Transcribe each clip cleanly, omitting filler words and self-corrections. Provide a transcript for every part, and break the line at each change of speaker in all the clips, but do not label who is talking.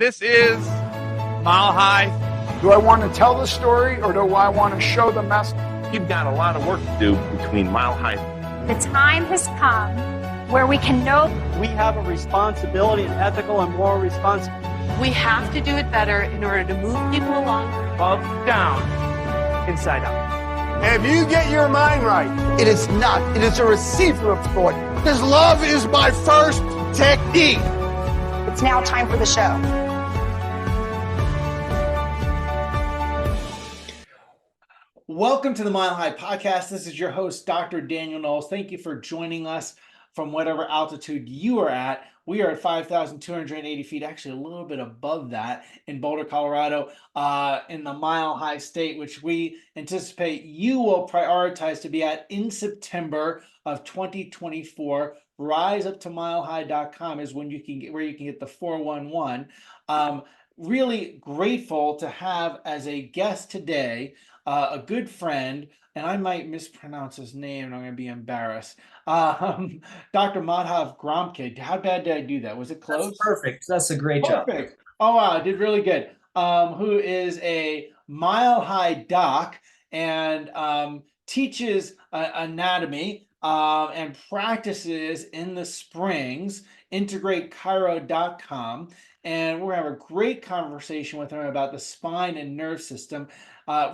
This is Mile High.
Do I want to tell the story or do I want to show the message?
You've got a lot of work to do between Mile High.
The time has come where we can know
we have a responsibility, an ethical and moral responsibility.
We have to do it better in order to move people along.
Above, down, inside out.
If you get your mind right, it is not. It is a receiver of thought. Because love is my first technique.
it's now time for the show.
Welcome to the Mile High Podcast. This is your host, Dr. Daniel Knowles. Thank you for joining us from whatever altitude you are at. We are at 5,280 feet, actually a little bit above that in Boulder, Colorado, in the Mile High State, which we anticipate you will prioritize to be at in September of 2024. RiseUpToMileHigh.com is when you can get where you can get the 411. Really grateful to have as a guest today a good friend, and I might mispronounce his name and I'm going to be embarrassed. Dr. Madhav Gramke. How bad did I do that? Was it close?
That's perfect. That's a great job.
Perfect. Oh, wow. I did really good. Who is a Mile High doc and teaches anatomy and practices in the Springs, integrateChiro.com. And we're going to have a great conversation with him about the spine and nerve system.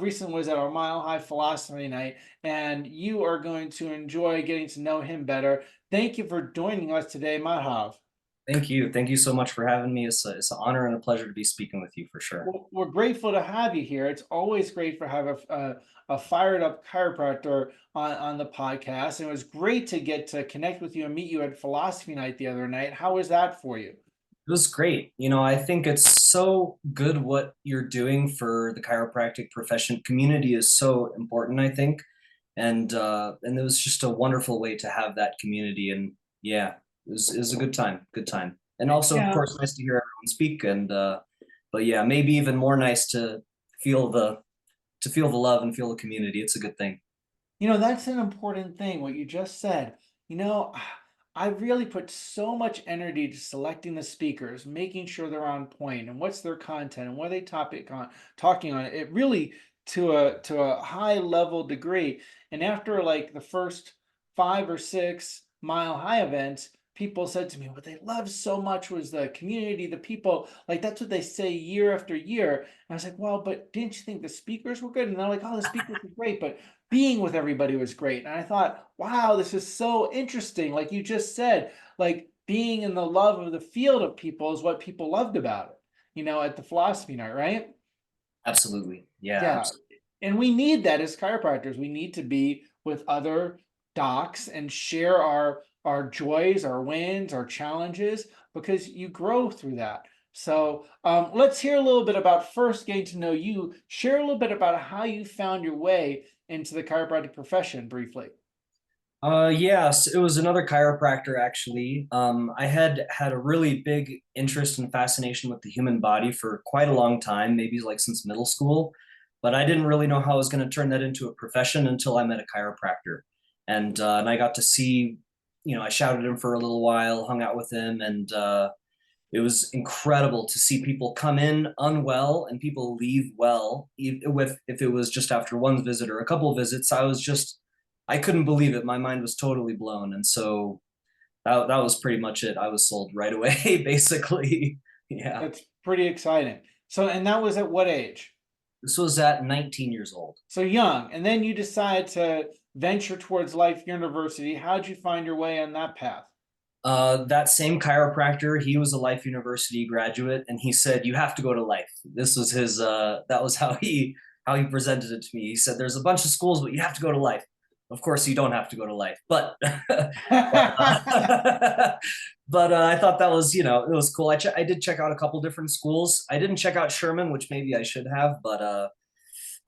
Recently was at our Mile High Philosophy Night, and you are going to enjoy getting to know him better. Thank you for joining us today, Madhav.
Thank you. Thank you so much for having me. It's an honor and a pleasure to be speaking with you for sure.
Well, we're grateful to have you here. It's always great to have a fired up chiropractor on the podcast. And it was great to get to connect with you and meet you at Philosophy Night the other night. How was that for you?
It was great. You know, I think it's so good what you're doing for the chiropractic profession. Community is so important, I think. And it was just a wonderful way to have that community. And yeah, it was a good time. And also, of course, nice to hear everyone speak. And but yeah, maybe even more nice to feel the love and feel the community. It's a good thing.
You know, that's an important thing, what you just said. You know, I really put so much energy to selecting the speakers, making sure they're on point and what's their content and what are they talking on. It really to a high level degree. And after like the first 5 or 6 Mile High events, people said to me, what they loved so much was the community, the people. Like that's what they say year after year. And I was like, well, but didn't you think the speakers were good? And they're like, oh, the speakers were great, but being with everybody was great. And I thought, wow, this is so interesting. Like you just said, like being in the love of the field of people is what people loved about it, you know, at the Philosophy Night, right?
Absolutely. Yeah. Absolutely.
And we need that as chiropractors. We need to be with other docs and share our joys, our wins, our challenges, because you grow through that. So let's hear a little bit about first getting to know you. Share a little bit about how you found your way into the chiropractic profession briefly.
Yes, it was another chiropractor actually. I had a really big interest and fascination with the human body for quite a long time, maybe like since middle school, but I didn't really know how I was going to turn that into a profession until I met a chiropractor. And I got to see, you know, I shouted him for a little while, hung out with him, and it was incredible to see people come in unwell and people leave well. If it was just after one visit or a couple of visits, I couldn't believe it. My mind was totally blown. And so that was pretty much it. I was sold right away, basically. Yeah.
That's pretty exciting. So, and that was at what age?
This was at 19 years old.
So young. And then you decide to venture towards Life University. How'd you find your way on that path?
That same chiropractor, he was a Life University graduate, and he said, you have to go to Life. This was his, that was how he presented it to me. He said, there's a bunch of schools, but you have to go to Life. Of course, you don't have to go to Life, but but I thought that was, you know, it was cool. I did check out a couple different schools. I didn't check out Sherman, which maybe I should have, but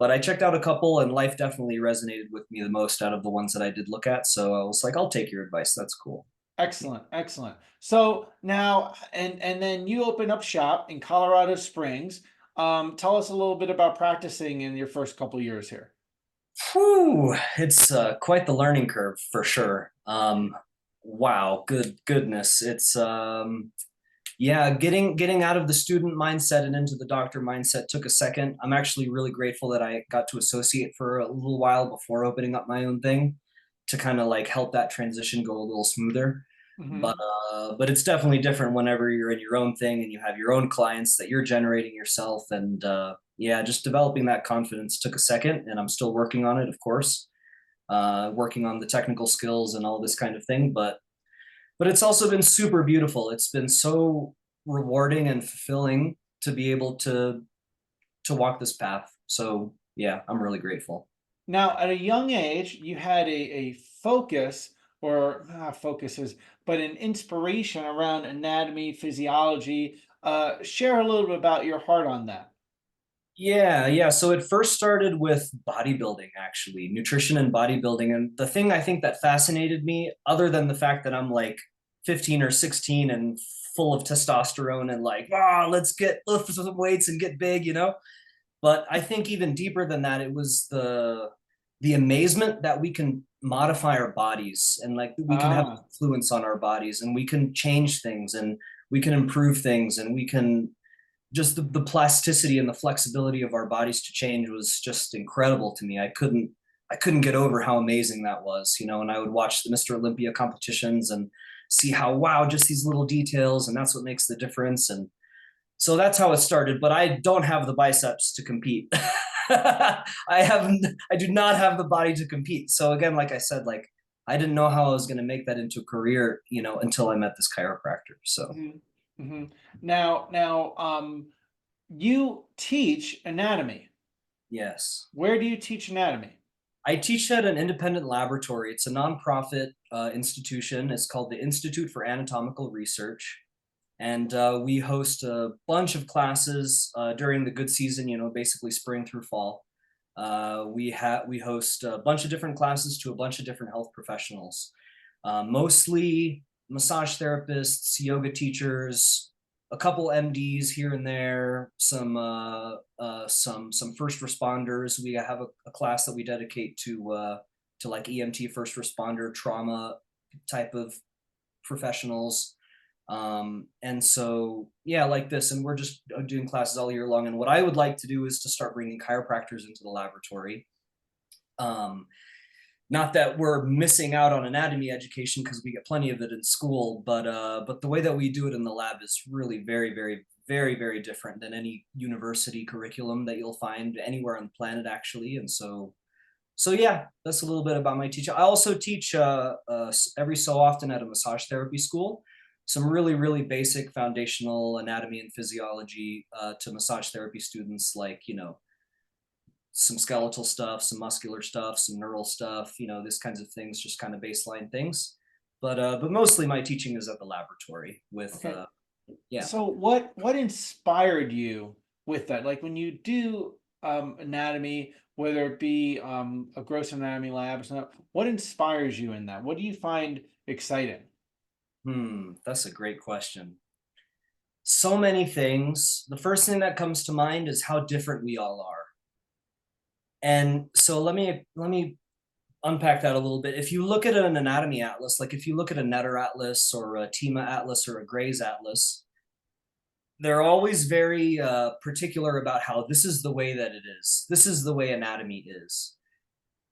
I checked out a couple, and Life definitely resonated with me the most out of the ones that I did look at. So I was like, I'll take your advice. That's cool.
Excellent. So now, and then you open up shop in Colorado Springs. Tell us a little bit about practicing in your first couple years here.
Whew, it's quite the learning curve for sure. Wow, goodness. It's Yeah, getting out of the student mindset and into the doctor mindset took a second. I'm actually really grateful that I got to associate for a little while before opening up my own thing to kind of like help that transition go a little smoother. But
Hmm.
but it's definitely different whenever you're in your own thing and you have your own clients that you're generating yourself. And yeah, just developing that confidence took a second, and I'm still working on it, of course. Working on the technical skills and all this kind of thing, but it's also been super beautiful. It's been so rewarding and fulfilling to be able to walk this path. So yeah, I'm really grateful.
Now, at a young age, you had a focus, or not focuses, but an inspiration around anatomy, physiology. Share a little bit about your heart on that.
Yeah. So it first started with bodybuilding, actually, nutrition and bodybuilding. And the thing I think that fascinated me, other than the fact that I'm like 15 or 16 and full of testosterone and like, let's lift some weights and get big, But I think even deeper than that, it was the amazement that we can modify our bodies, and like we can have
Ah,
influence on our bodies, and we can change things, and we can improve things, and we can just the plasticity and the flexibility of our bodies to change was just incredible to me. I couldn't get over how amazing that was, and I would watch the Mr. Olympia competitions and see how, wow, just these little details, and that's what makes the difference. And so that's how it started, but I don't have the biceps to compete. I do not have the body to compete. So again, like I said, like I didn't know how I was going to make that into a career, until I met this chiropractor. So
hmm hmm. Now, you teach anatomy.
yes.
Where do you teach anatomy?
I teach at an independent laboratory. It's a nonprofit institution. It's called the Institute for Anatomical Research. And we host a bunch of classes during the good season, basically spring through fall. We host a bunch of different classes to a bunch of different health professionals, mostly massage therapists, yoga teachers, a couple MDs here and there, some first responders. We have a class that we dedicate to like EMT, first responder, trauma type of professionals. And so yeah, like this, and we're just doing classes all year long. And what I would like to do is to start bringing chiropractors into the laboratory. um, Not that we're missing out on anatomy education, because we get plenty of it in school, but the way that we do it in the lab is really very, very, very, very different than any university curriculum that you'll find anywhere on the planet, actually. And so yeah, that's a little bit about my teaching. I also teach every so often at a massage therapy school, some really, really basic foundational anatomy and physiology to massage therapy students, like, some skeletal stuff, some muscular stuff, some neural stuff, these kinds of things, just kind of baseline things. But mostly my teaching is at the laboratory with
Okay.
yeah.
So what inspired you with that? Like when you do anatomy, whether it be a gross anatomy lab or something, what inspires you in that? What do you find exciting?
That's a great question. So many things. The first thing that comes to mind is how different we all are. And so let me unpack that a little bit. If you look at an anatomy atlas, like if you look at a Netter atlas or a Tima atlas or a Gray's atlas, they're always very particular about how this is the way that it is. This is the way anatomy is.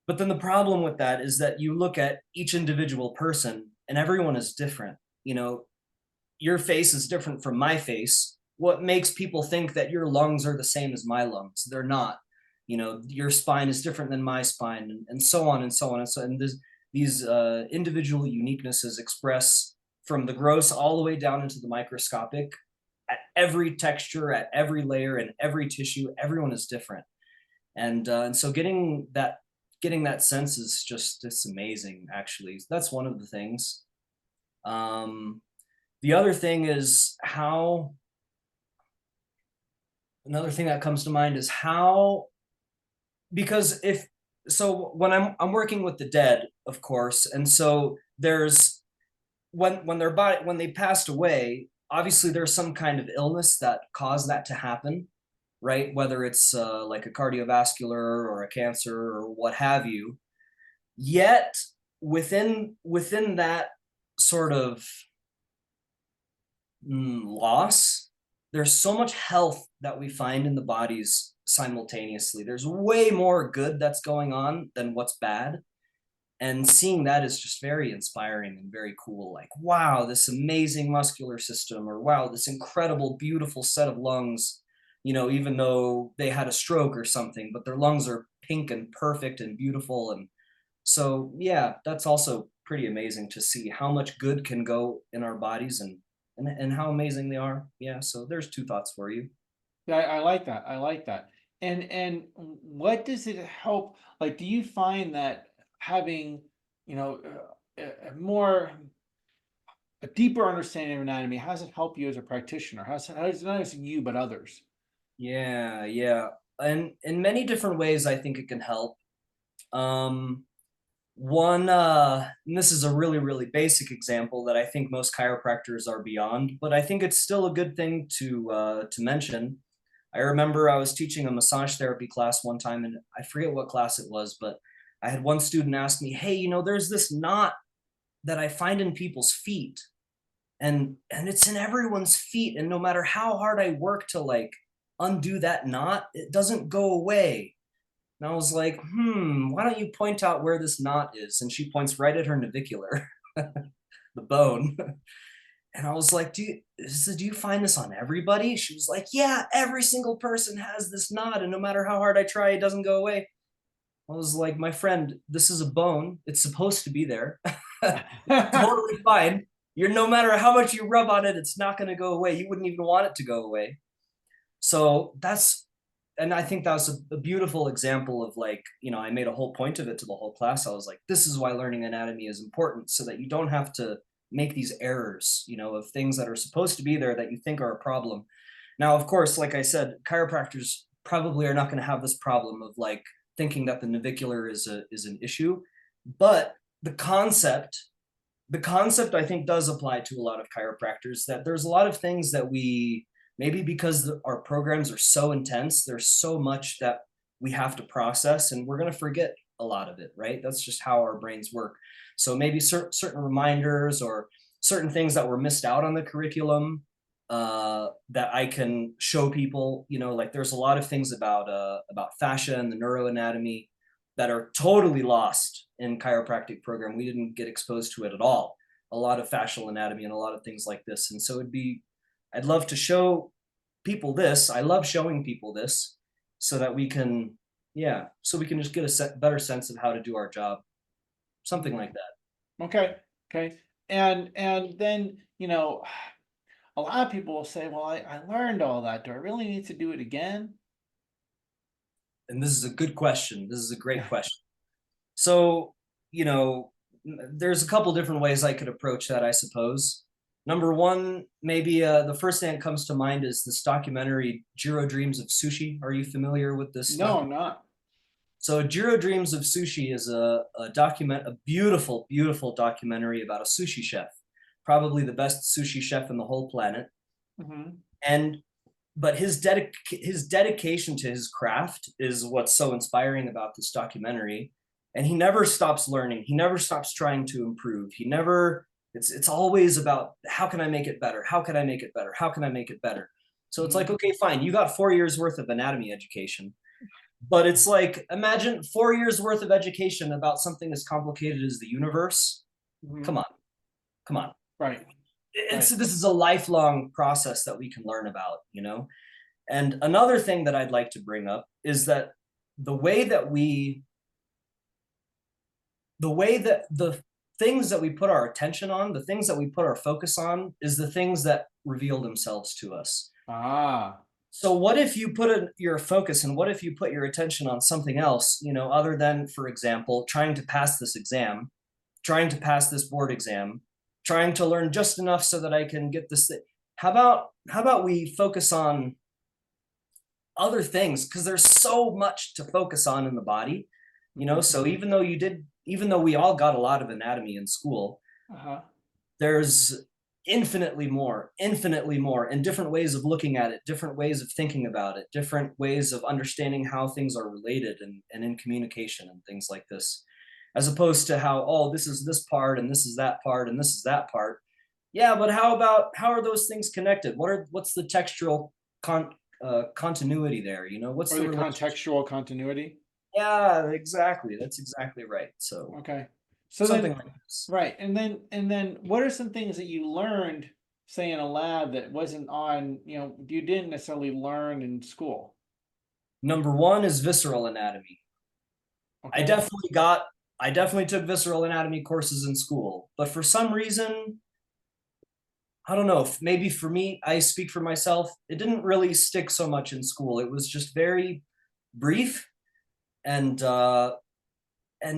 But then the problem with that is that you look at each individual person and everyone is different. Your face is different from my face. What makes people think that your lungs are the same as my lungs? They're not. Your spine is different than my spine, and so on and so on and so. And these individual uniquenesses express from the gross all the way down into the microscopic, at every texture, at every layer, and every tissue. Everyone is different, and so getting that sense is just, it's amazing. Actually, that's one of the things. The other thing is how. Another thing that comes to mind is how, because if so when I'm working with the dead, of course, and so there's when their body, when they passed away, obviously there's some kind of illness that caused that to happen, right? Whether it's like a cardiovascular or a cancer or what have you. Yet within that sort of Loss. There's so much health that we find in the bodies simultaneously. There's way more good that's going on than what's bad. And seeing that is just very inspiring and very cool. Like, wow, this amazing muscular system, or wow, this incredible, beautiful set of lungs, even though they had a stroke or something, but their lungs are pink and perfect and beautiful. And so, yeah, that's also pretty amazing to see how much good can go in our bodies, and how amazing they are. Yeah, so there's two thoughts for you.
Yeah, I like that. I like that. And what does it help? Like, do you find that having, a deeper understanding of anatomy, how does it help you as a practitioner? How does it not just you, but others?
Yeah, yeah. And in many different ways, I think it can help. Um, One, and this is a really, really basic example that I think most chiropractors are beyond, but I think it's still a good thing to mention. I remember I was teaching a massage therapy class one time, and I forget what class it was, but I had one student ask me, "Hey, there's this knot that I find in people's feet, and it's in everyone's feet, and no matter how hard I work to like undo that knot, it doesn't go away." And I was like, why don't you point out where this knot is? And she points right at her navicular, the bone. And I was like, do you find this on everybody? She was like, yeah, every single person has this knot, and no matter how hard I try, it doesn't go away. I was like, my friend, this is a bone. It's supposed to be there. Totally fine. No matter how much you rub on it, it's not going to go away. You wouldn't even want it to go away. So and I think that was a beautiful example of like, I made a whole point of it to the whole class. I was like, this is why learning anatomy is important, so that you don't have to make these errors, of things that are supposed to be there that you think are a problem. Now, of course, like I said, chiropractors probably are not going to have this problem of like thinking that the navicular is an issue, but the concept I think does apply to a lot of chiropractors, that there's a lot of things that we, maybe because our programs are so intense, there's so much that we have to process, and we're going to forget a lot of it, right? That's just how our brains work. So maybe certain reminders or certain things that were missed out on the curriculum, that I can show people, like there's a lot of things about fascia and the neuroanatomy that are totally lost in chiropractic program. We didn't get exposed to it at all. A lot of fascial anatomy and a lot of things like this. And so I'd love to show people this. I love showing people this so that we can, so we can just get a better sense of how to do our job. Something like that.
Okay. And then, a lot of people will say, well, I learned all that. Do I really need to do it again?
And this is a good question. This is a great question. So, there's a couple different ways I could approach that, I suppose. Number one, maybe the first thing that comes to mind is this documentary, Jiro Dreams of Sushi. Are you familiar with this?
No, I'm not.
So Jiro Dreams of Sushi is a beautiful, beautiful documentary about a sushi chef, probably the best sushi chef in the whole planet. Mm-hmm. But his dedication to his craft is what's so inspiring about this documentary. And he never stops learning. He never stops trying to improve. It's always about, how can I make it better? How can I make it better? How can I make it better? So it's like, okay, fine. You got 4 years worth of anatomy education, but it's like, imagine 4 years worth of education about something as complicated as the universe. Mm-hmm. Come on.
Right.
This is a lifelong process that we can learn about, And another thing that I'd like to bring up is that the way that the things that we put our attention on, the things that we put our focus on, is the things that reveal themselves to us. So what if you put your focus, and what if you put your attention on something else, other than, for example, trying to pass this exam, trying to pass this board exam, trying to learn just enough so that I can get this thing. How about we focus on other things? Because there's so much to focus on in the body, so even though we all got a lot of anatomy in school, there's infinitely more, and different ways of looking at it, different ways of thinking about it, different ways of understanding how things are related and in communication and things like this, as opposed to how, this is this part and this is that part and this is that part. Yeah, but how are those things connected? What's the textural continuity there? You know, what's
Or
the
the
relationship?
contextual continuity?
Yeah, exactly. That's exactly right. So
Okay. So
something
then,
like this.
right, and then what are some things that you learned, say in a lab that wasn't on, you didn't necessarily learn in school?
Number one is visceral anatomy. I
Okay.
definitely got I definitely took visceral anatomy courses in school, but for some reason, I don't know, maybe for me, I speak for myself, it didn't really stick so much in school. It was just very brief and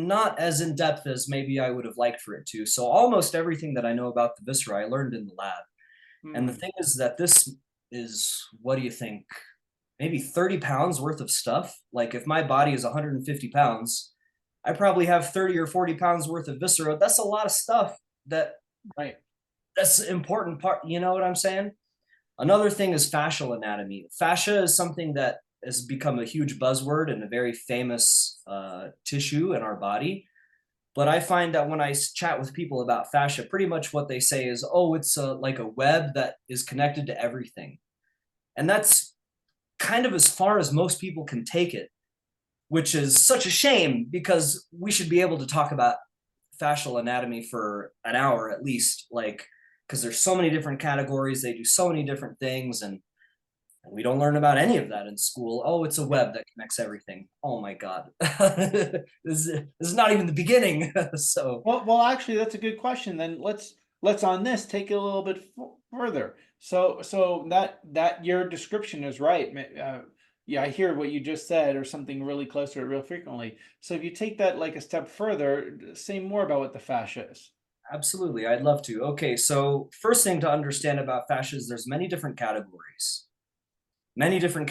not as in depth as maybe I would have liked for it to. So almost everything that I know about the viscera, I learned in the lab. And the
Hmm.
thing is that this is, what do you think? Maybe 30 pounds worth of stuff. Like if my body is 150 pounds, I probably have 30 or 40 pounds worth of viscera. That's a lot of stuff that
Right.
that's the important part. You know what I'm saying? Another thing is fascial anatomy. Fascia is something that has become a huge buzzword and a very famous tissue in our body. But I find that when I chat with people about fascia, pretty much what they say is, oh, it's like a web that is connected to everything. And that's kind of as far as most people can take it, which is such a shame because we should be able to talk about fascial anatomy for an hour at least, like, because there's so many different categories, they do so many different things, and we don't learn about any of that in school. Oh, it's a web that connects everything. Oh my God. This is not even the beginning. So
Well, actually, that's a good question. Then let's on this take it a little bit further. So that your description is right. Yeah, I hear what you just said, or something really close to it real frequently. So if you take that like a step further, say more about what the fascia is.
absolutely, I'd love to. Okay, so first thing to understand about fascia is there's many different categories. Many different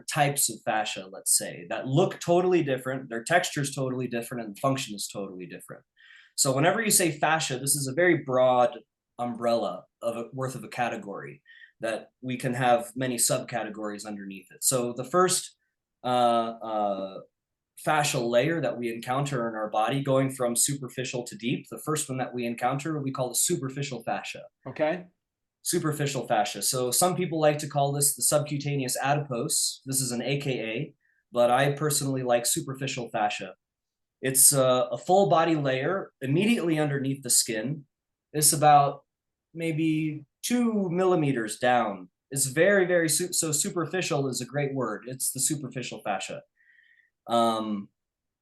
types of fascia, let's say, that look totally different, their texture is totally different, and the function is totally different. So whenever you say fascia, this is a very broad umbrella worth of a category that we can have many subcategories underneath it. So the first fascial layer that we encounter in our body, going from superficial to deep, the first one that we encounter, we call the superficial fascia.
Okay.
Superficial fascia. So some people like to call this the subcutaneous adipose. This is an AKA, but I personally like superficial fascia. It's a full body layer immediately underneath the skin. It's about maybe 2 millimeters down. It's so superficial is a great word. It's the superficial fascia. Um,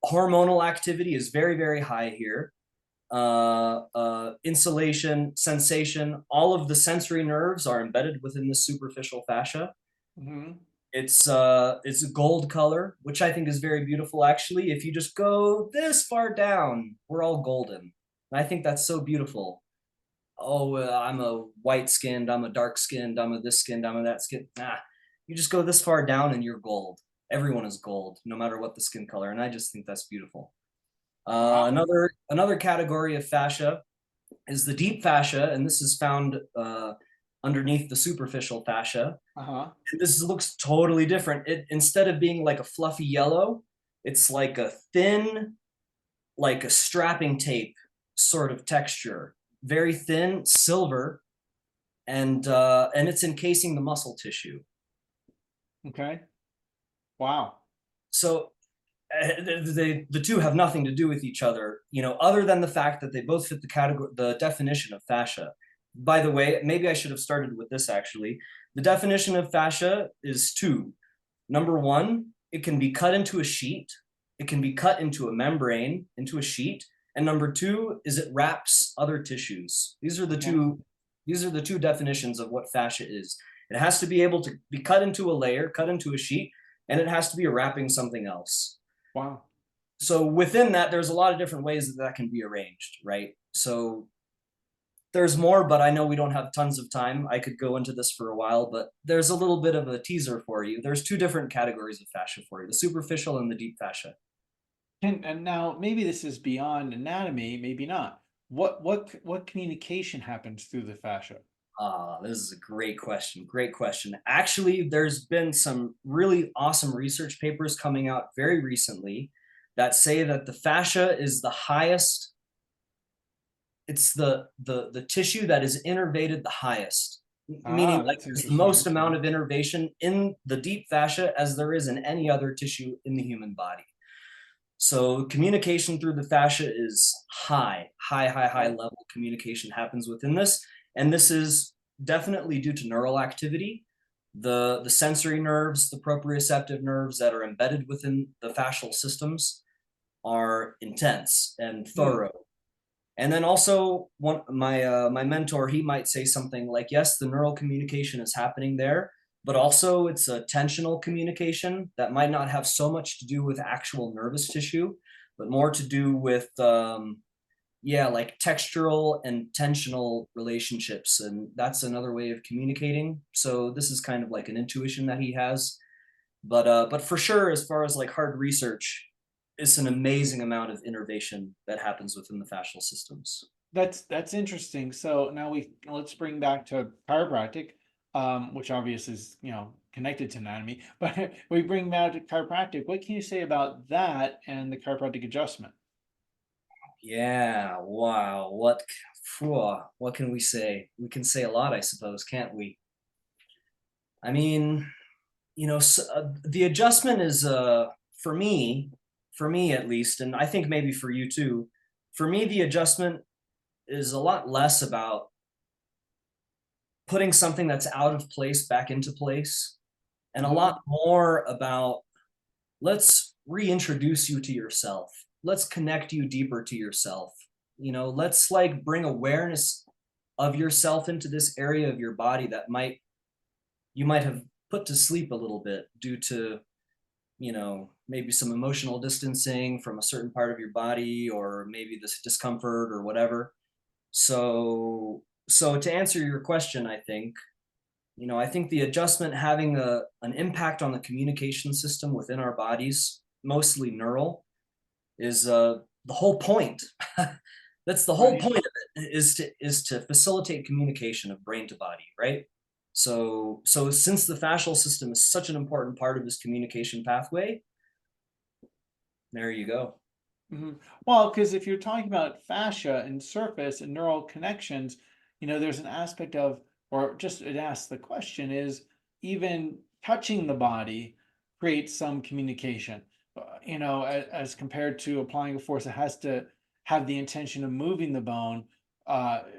Hormonal activity is very high here. Insulation, sensation, all of the sensory nerves are embedded within the superficial fascia.
Hmm.
It's a gold color, which I think is very beautiful. Actually, if you just go this far down, we're all golden, and I think that's so beautiful. Oh, I'm a white skinned, I'm a dark skinned, I'm a this skinned, I'm a that skinned. Nah, you just go this far down and you're gold. Everyone is gold, no matter what the skin color, and I just think that's beautiful.
Wow.
Another category of fascia is the deep fascia, and this is found underneath the superficial fascia.
Uh-huh.
And this looks totally different. It, instead of being like a fluffy yellow, it's like a thin, like a strapping tape sort of texture, very thin, silver, and it's encasing the muscle tissue.
Okay. Wow.
So the two have nothing to do with each other, you know, other than the fact that they both fit the category, the definition of fascia. By the way, maybe I should have started with this actually. The definition of fascia is two. Number one, it can be cut into a sheet. It can be cut into a membrane, into a sheet. And number two is it wraps other tissues. These are the two definitions of what fascia is. It has to be able to be cut into a layer, cut into a sheet, and it has to be wrapping something else.
Wow.
So within that, there's a lot of different ways that can be arranged, right? So there's more, but I know we don't have tons of time. I could go into this for a while, but there's a little bit of a teaser for you. There's two different categories of fascia for you, the superficial and the deep fascia.
And now maybe this is beyond anatomy, maybe not. What communication happens through the fascia?
This is a great question. Great question. Actually, there's been some really awesome research papers coming out very recently that say that the fascia is the highest it's the tissue that is innervated the highest, meaning like
That's
there's the
interesting.
most amount of innervation in the deep fascia as there is in any other tissue in the human body. So communication through the fascia is high level communication happens within this. And this is definitely due to neural activity. The sensory nerves, the proprioceptive nerves that are embedded within the fascial systems are intense and thorough. And then also my mentor, he might say something like, yes, the neural communication is happening there, but also it's a tensional communication that might not have so much to do with actual nervous tissue, but more to do with, like textural and tensional relationships. And that's another way of communicating. So this is kind of like an intuition that he has. But for sure, as far as like hard research, it's an amazing amount of innervation that happens within the fascial systems.
That's interesting. So now let's bring back to chiropractic, which obviously is connected to anatomy. But we bring back to chiropractic. What can you say about that and the chiropractic adjustment?
Yeah, wow. What can we say? We can say a lot, I suppose, can't we? I mean, the adjustment is for me at least, and I think maybe for you too. For me, the adjustment is a lot less about putting something that's out of place back into place, and a lot more about let's reintroduce you to yourself. Let's connect you deeper to yourself. Let's like bring awareness of yourself into this area of your body that you might have put to sleep a little bit due to maybe some emotional distancing from a certain part of your body, or maybe this discomfort or whatever. So to answer your question, I think the adjustment having an impact on the communication system within our bodies, mostly neural, is the whole point. That's the whole point of it, is to facilitate communication of brain to body, right? So since the fascial system is such an important part of this communication pathway, there you go.
Well, because if you're talking about fascia and surface and neural connections, there's an aspect of, or just it asks the question is, even touching the body creates some communication, as compared to applying a force that has to have the intention of moving the bone.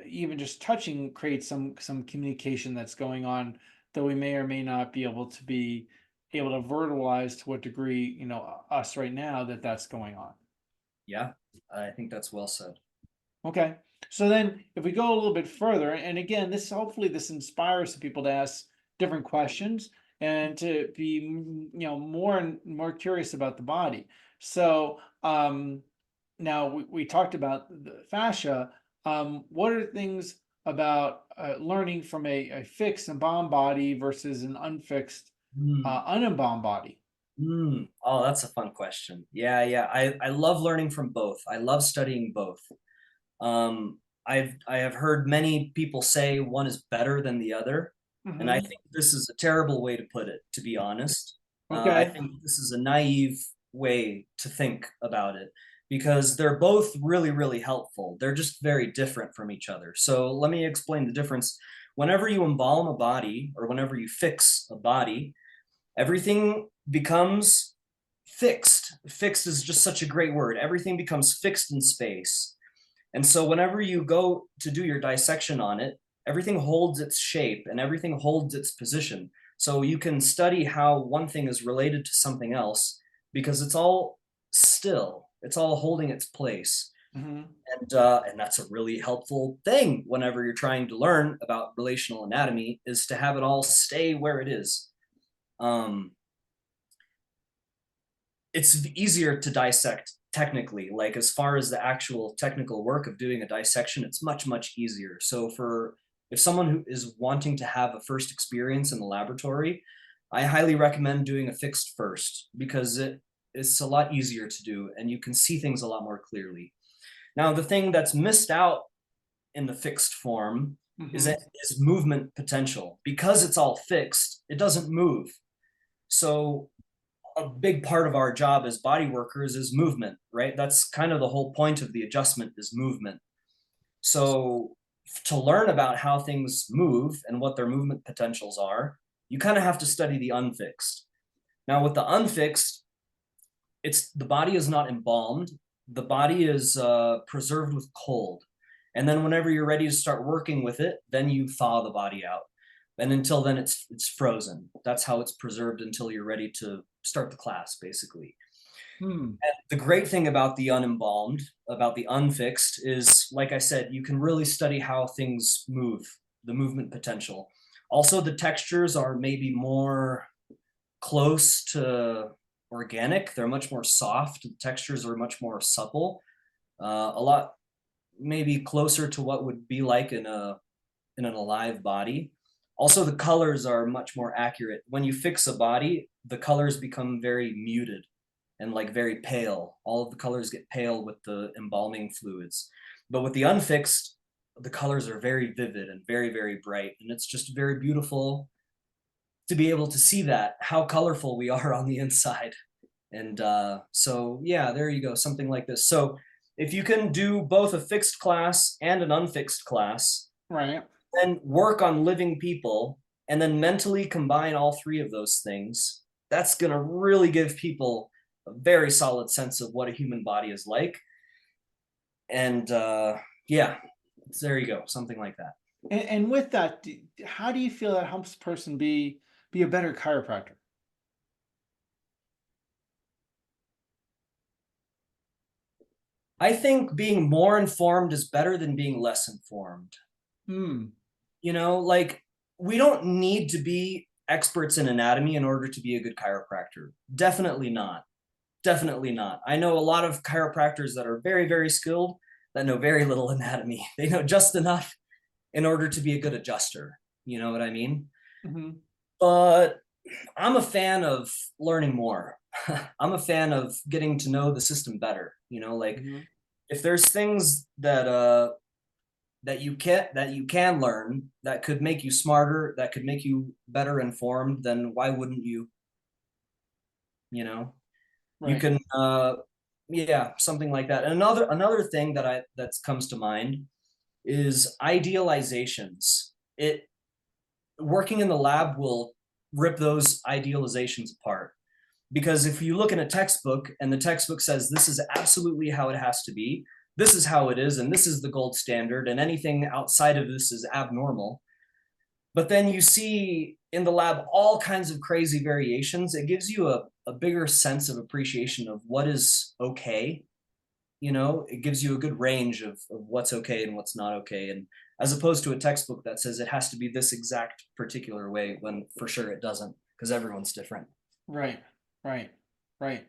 Even just touching creates some communication that's going on, though we may or may not be able to verbalize to what degree, us right now, that's going on.
Yeah, I think that's well said.
Okay. So then if we go a little bit further, and again, hopefully this inspires people to ask different questions and to be, more and more curious about the body. So now we talked about the fascia. What are things about learning from a fixed embalmed body versus an unfixed, unembalmed body?
Oh, that's a fun question. Yeah. I love learning from both. I love studying both. I have heard many people say one is better than the other, and I think this is a terrible way to put it, to be honest. I think this is a naive way to think about it, because they're both really, really helpful. They're just very different from each other. So let me explain the difference. Whenever you embalm a body, or whenever you fix a body, everything becomes fixed. Fixed is just such a great word. Everything becomes fixed in space. And so whenever you go to do your dissection on it, everything holds its shape and everything holds its position. So you can study how one thing is related to something else, because it's all still, it's all holding its place. And that's a really helpful thing whenever you're trying to learn about relational anatomy, is to have it all stay where it is. It's easier to dissect technically, like as far as the actual technical work of doing a dissection, it's much easier. So if someone who is wanting to have a first experience in the laboratory, I highly recommend doing a fixed first, because it's a lot easier to do and you can see things a lot more clearly. Now, the thing that's missed out in the fixed form is movement potential. Because it's all fixed, it doesn't move. So a big part of our job as body workers is movement, right? That's kind of the whole point of the adjustment, is movement. So to learn about how things move and what their movement potentials are, you kind of have to study the unfixed. Now with the unfixed, it's the body is not embalmed. The body is preserved with cold. And then whenever you're ready to start working with it, then you thaw the body out. And until then it's frozen. That's how it's preserved until you're ready to start the class, basically.
Hmm.
And the great thing about the unembalmed, about the unfixed, is like I said, you can really study how things move, the movement potential. Also, the textures are maybe more close to organic. They're much more soft. The textures are much more supple. A lot maybe closer to what would be like in an alive body. Also, the colors are much more accurate. When you fix a body, the colors become very muted and like very pale. All of the colors get pale with the embalming fluids. But with the unfixed, the colors are very vivid and very, very bright. And it's just very beautiful to be able to see that, how colorful we are on the inside. And so, yeah, there you go, something like this. So if you can do both a fixed class and an unfixed class,
Right.
then work on living people, and then mentally combine all three of those things, that's going to really give people a very solid sense of what a human body is like. And yeah, there you go, something like that.
And with that, how do you feel that helps a person be a better chiropractor?
I think being more informed is better than being less informed.
Hmm.
You know, like we don't need to be experts in anatomy in order to be a good chiropractor. Definitely not. Definitely not. I know a lot of chiropractors that are very, very skilled that know very little anatomy. They know just enough in order to be a good adjuster. You know what I mean?
Mm-hmm.
But I'm a fan of learning more. I'm a fan of getting to know the system better. You know, like
Mm-hmm.
if there's things that you can learn that could make you smarter, that could make you better informed, then why wouldn't you? You know, you
Right.
can yeah, something like that. And another thing that comes to mind is idealizations. It Working in the lab will rip those idealizations apart, because if you look in a textbook and the textbook says this is absolutely how it has to be, this is how it is, and this is the gold standard, and anything outside of this is abnormal, but then you see in the lab all kinds of crazy variations, it gives you a bigger sense of appreciation of what is okay. You know, it gives you a good range of what's okay and what's not okay, and as opposed to a textbook that says it has to be this exact particular way, when for sure it doesn't, because everyone's different.
Right. Right. Right.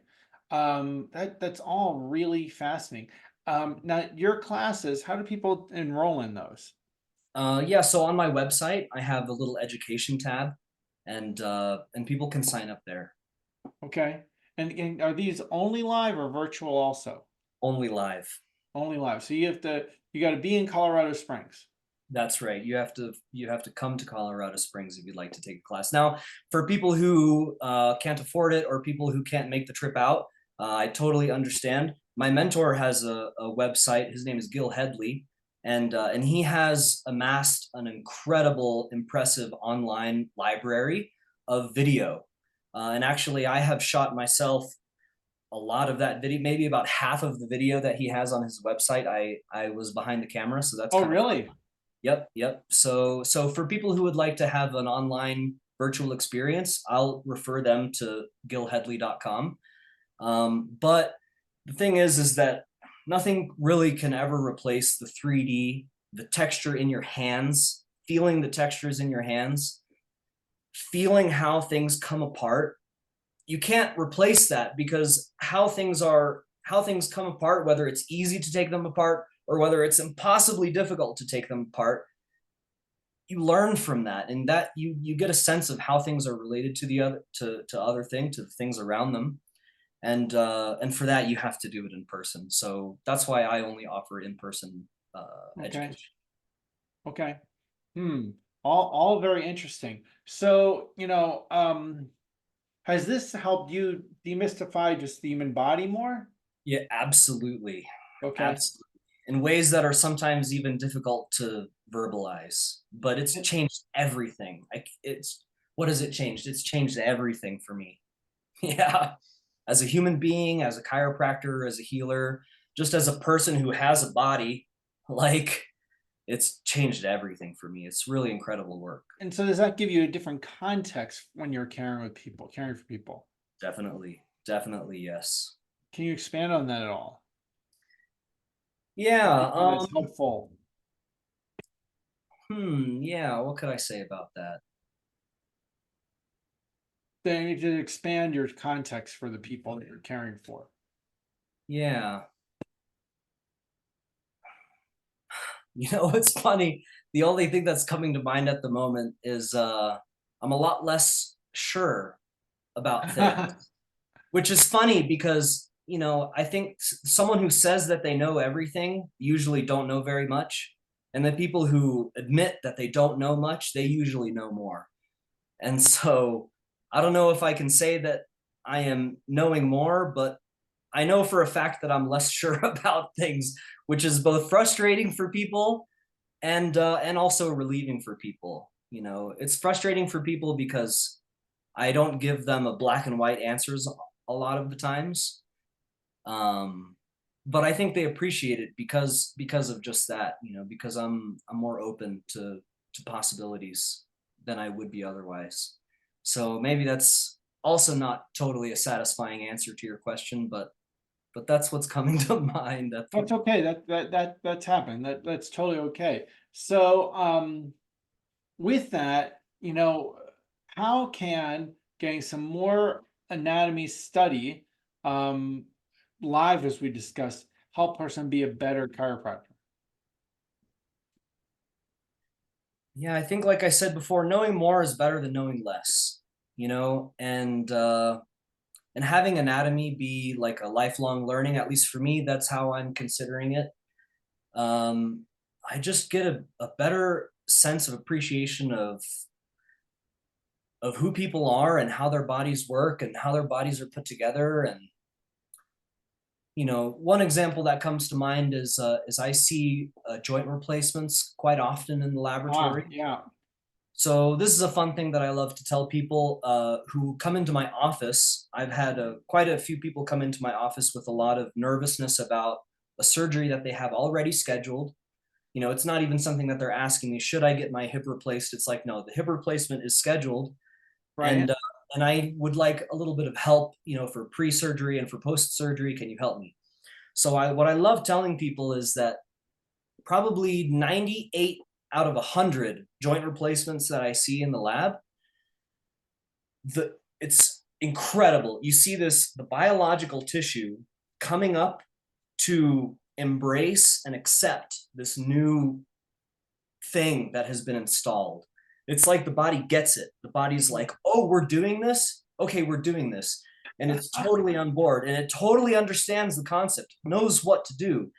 That's all really fascinating. Now your classes, how do people enroll in those?
Yeah, so on my website I have a little education tab, and people can sign up there.
Okay. And are these only live or virtual also?
Only live.
Only live. So you got to be in Colorado Springs.
That's right. You have to come to Colorado Springs if you'd like to take a class. Now, for people who can't afford it, or people who can't make the trip out, I totally understand. My mentor has a website. His name is Gil Headley, and he has amassed an incredible, impressive online library of video. And actually, I have shot myself a lot of that video, maybe about half of the video that he has on his website. I was behind the camera, so that's
Oh,
kind of fun.
really?
Yep, yep. So for people who would like to have an online virtual experience, I'll refer them to gilheadley.com. But the thing is that nothing really can ever replace the 3D, the texture in your hands, feeling the textures in your hands, feeling how things come apart. You can't replace that, because how things come apart, whether it's easy to take them apart or whether it's impossibly difficult to take them apart, you learn from that, and that you get a sense of how things are related to the other to other things, to the things around them. And for that you have to do it in person. So that's why I only offer in-person
Okay.
education.
Okay. Hmm. All very interesting. So, has this helped you demystify just the human body more?
Yeah, absolutely.
Okay.
Absolutely. in ways that are sometimes even difficult to verbalize. But it's changed everything. What has it changed? It's changed everything for me. Yeah. As a human being, as a chiropractor, as a healer, just as a person who has a body, like, it's changed everything for me. It's really incredible work.
And so does that give you a different context when you're caring for people?
Definitely. Definitely, yes.
Can you expand on that at all?
Yeah.
That's helpful.
Yeah, what could I say about that?
Then you need to expand your context for the people that you're caring for.
Yeah. You know, it's funny. The only thing that's coming to mind at the moment is I'm a lot less sure about things, which is funny because, you know, I think someone who says that they know everything usually don't know very much. And the people who admit that they don't know much, they usually know more. And so I don't know if I can say that I am knowing more, but I know for a fact that I'm less sure about things, which is both frustrating for people and also relieving for people. You know, it's frustrating for people because I don't give them a black and white answers a lot of the times. But I think they appreciate it because of just that, you know, because I'm more open to possibilities than I would be otherwise. So maybe that's also not totally a satisfying answer to your question, but that's what's coming to mind.
That's okay. That's happened. That's totally okay. So with that, you know, how can getting some more anatomy study live, as we discussed, help a person be a better chiropractor?
Yeah, I think like I said before, knowing more is better than knowing less, you know, and having anatomy be like a lifelong learning, at least for me, that's how I'm considering it. I just get a better sense of appreciation of who people are and how their bodies work and how their bodies are put together. And you know, one example that comes to mind is I see joint replacements quite often in the laboratory.
Yeah.
So this is a fun thing that I love to tell people who come into my office. I've had quite a few people come into my office with a lot of nervousness about a surgery that they have already scheduled. You know, it's not even something that they're asking me, should I get my hip replaced? It's like, no, the hip replacement is scheduled.
Right.
And I would like a little bit of help, you know, for pre-surgery and for post-surgery. Can you help me? So what I love telling people is that probably 98 out of 100 joint replacements that I see in the lab, it's incredible. You see the biological tissue coming up to embrace and accept this new thing that has been installed. It's like the body gets it. The body's like, oh, we're doing this? Okay, we're doing this. And it's totally on board and it totally understands the concept, knows what to do.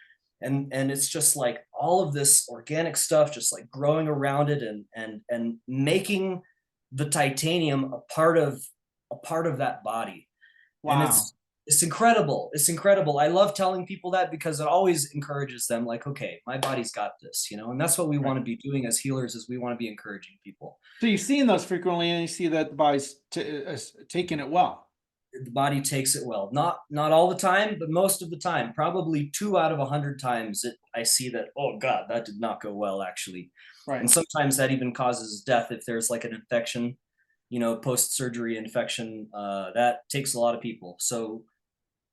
And it's just like all of this organic stuff just like growing around it and making the titanium a part of that body.
Wow.
And it's incredible. It's incredible. I love telling people that because it always encourages them like, okay, my body's got this, you know, and that's what we want to be doing as healers is we want to be encouraging people.
So you've seen those frequently and you see that the body's taking it well.
The body takes it well. Not all the time, but most of the time. Probably 2 out of 100 times I see that, oh God, that did not go well actually.
Right.
And sometimes that even causes death if there's like an infection, you know, post-surgery infection, that takes a lot of people. So,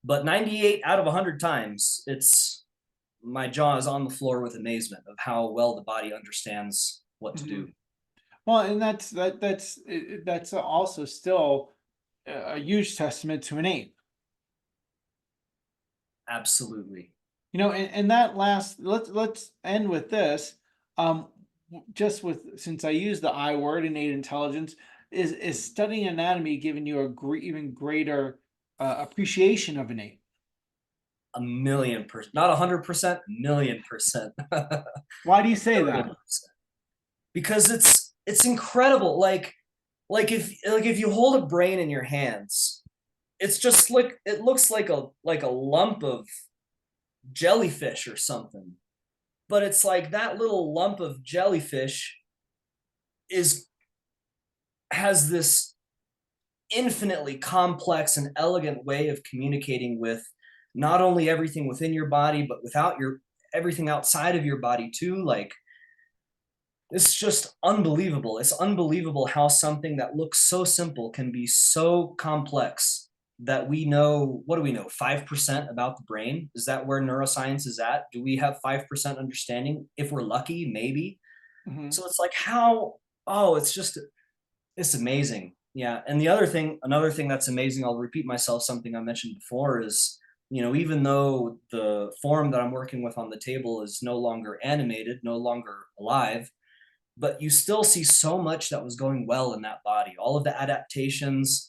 but 98 out of 100 times, my jaw is on the floor with amazement of how well the body understands what to do.
Well, and that's also still a huge testament to an ape.
Absolutely.
You know, and that last, let's end with this. Just with, since I use the I word, innate intelligence, is studying anatomy giving you even greater appreciation of an ape?
1,000,000%, not 100%, 1,000,000%.
Why do you say that?
Because it's incredible. Like if you hold a brain in your hands, it's just like it looks like a lump of jellyfish or something. but it's like that little lump of jellyfish is has this infinitely complex and elegant way of communicating with not only everything within your body, but without your everything outside of your body too. Like, it's just unbelievable. It's unbelievable how something that looks so simple can be so complex that we know, what do we know? 5% about the brain? Is that where neuroscience is at? Do we have 5% understanding? If we're lucky, maybe.
Mhm.
So it's like how, oh, it's amazing. Yeah. And the other thing, another thing that's amazing, I'll repeat myself, something I mentioned before is, even though the form that I'm working with on the table is no longer animated, no longer alive, but you still see so much that was going well in that body. All of the adaptations,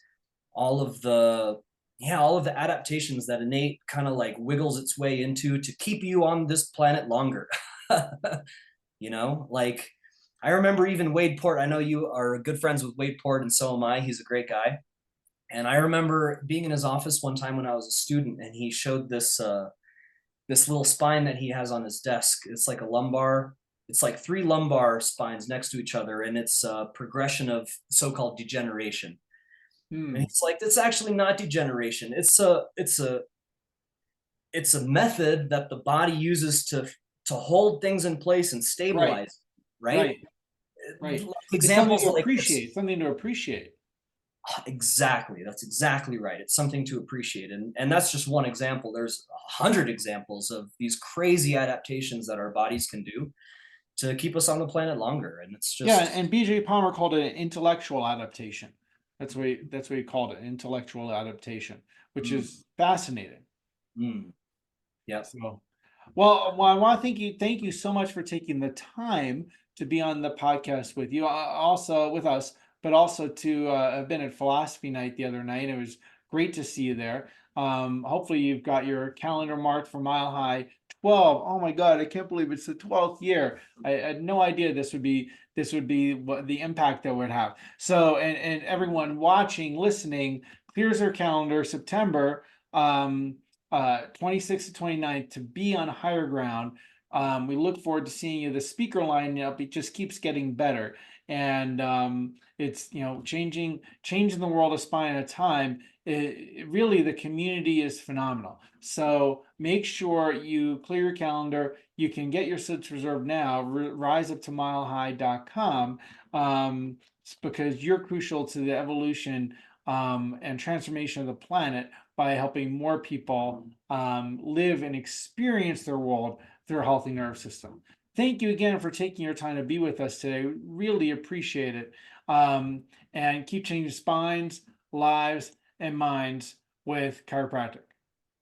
all of the, yeah, all of the adaptations that innate kind of like wiggles its way into to keep you on this planet longer. Like I remember even Wade Port. I know you are good friends with Wade Port, and so am I. He's a great guy. And I remember being in his office one time when I was a student, and he showed this little spine that he has on his desk. It's like a lumbar. It's like three lumbar spines next to each other, and it's a progression of so-called degeneration. And
Hmm.
he's like, "It's actually not degeneration. It's a method that the body uses to hold things in place and
Right,
stabilize, right?"
right, right. It's something
Examples
to
like this.
appreciate, something to appreciate.
Exactly. That's exactly right. It's something to appreciate. And that's just one example. There's 100 examples of these crazy adaptations that our bodies can do to keep us on the planet longer. And it's
Yeah,
just,
and BJ Palmer called it an intellectual adaptation. That's what he called it, intellectual adaptation, which
mm,
is fascinating.
mm, yep.
So, I want to thank you so much for taking the time to be on the podcast with you, also with us, but also to have been at Philosophy Night the other night. It was great to see you there. Hopefully, you've got your calendar marked for Mile High 12. Oh my God, I can't believe it's the 12th year. I had no idea this would be what the impact that would have. So, and everyone watching, listening, clears their calendar September. 26th to 29th to be on higher ground. We look forward to seeing you. The speaker lineup, it just keeps getting better. And it's changing the world of spine at a time. Really, the community is phenomenal. So make sure you clear your calendar. You can get your seats reserved now. Riseuptomilehigh.com, because you're crucial to the evolution and transformation of the planet by helping more people live and experience their world through a healthy nerve system. Thank you again for taking your time to be with us today. Really appreciate it. And keep changing spines, lives, and minds with chiropractic.